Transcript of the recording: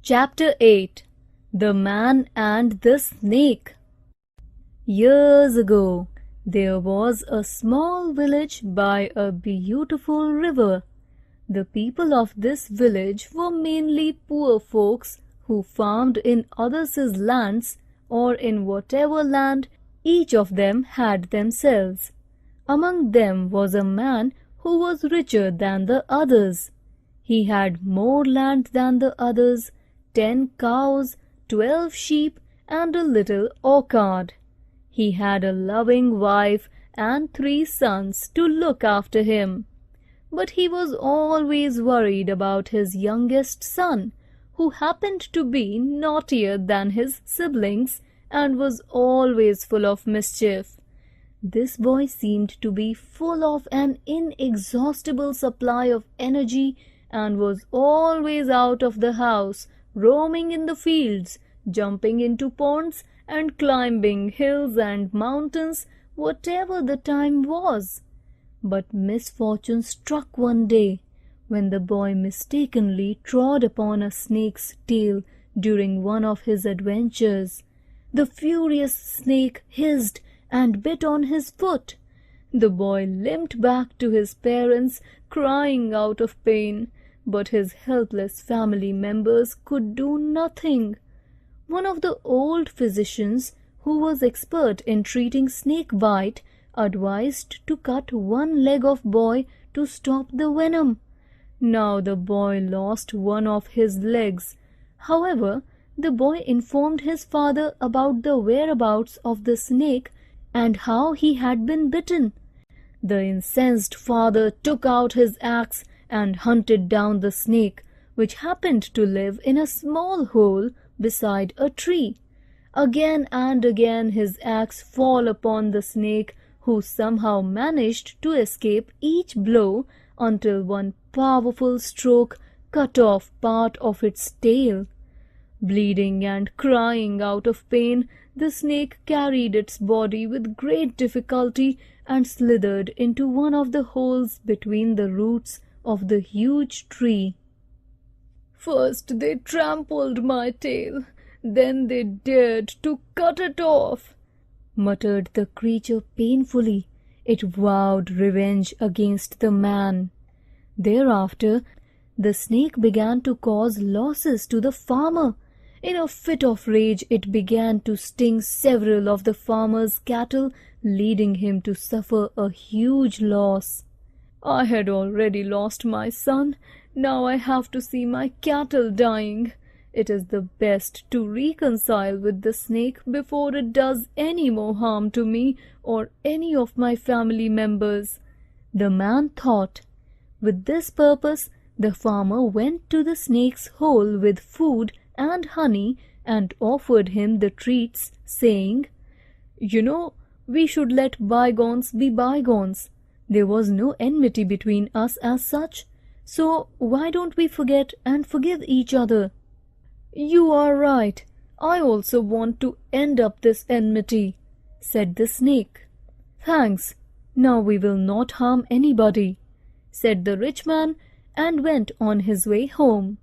Chapter 8. The Man and the Snake. Years ago, there was a small village by a beautiful river. The people of this village were mainly poor folks who farmed in others' lands or in whatever land each of them had themselves. Among them was a man who was richer than the others. He had more land than the others, 10 cows, 12 sheep, and a little orchard. He had a loving wife and 3 sons to look after him. But he was always worried about his youngest son, who happened to be naughtier than his siblings and was always full of mischief. This boy seemed to be full of an inexhaustible supply of energy and was always out of the house, roaming in the fields, jumping into ponds, and climbing hills and mountains, whatever the time was. But misfortune struck one day, when the boy mistakenly trod upon a snake's tail during one of his adventures. The furious snake hissed and bit on his foot. The boy limped back to his parents, crying out of pain, but his helpless family members could do nothing. One of the old physicians, who was expert in treating snake bite, advised to cut one leg of boy to stop the venom. Now the boy lost one of his legs. However, the boy informed his father about the whereabouts of the snake and how he had been bitten. The incensed father took out his axe and hunted down the snake, which happened to live in a small hole beside a tree. Again and again his axe fell upon the snake, who somehow managed to escape each blow until one powerful stroke cut off part of its tail. Bleeding and crying out of pain, the snake carried its body with great difficulty and slithered into one of the holes between the roots of the huge tree. "First they trampled my tail, then they dared to cut it off," muttered the creature painfully. It vowed revenge against the man. Thereafter, the snake began to cause losses to the farmer. In a fit of rage, it began to sting several of the farmer's cattle, leading him to suffer a huge loss. "I had already lost my son. Now I have to see my cattle dying. It is the best to reconcile with the snake before it does any more harm to me or any of my family members," the man thought. With this purpose, the farmer went to the snake's hole with food and honey and offered him the treats, saying, "You know, we should let bygones be bygones. There was no enmity between us as such, so why don't we forget and forgive each other?" "You are right. I also want to end up this enmity," said the snake. "Thanks. Now we will not harm anybody," said the rich man and went on his way home.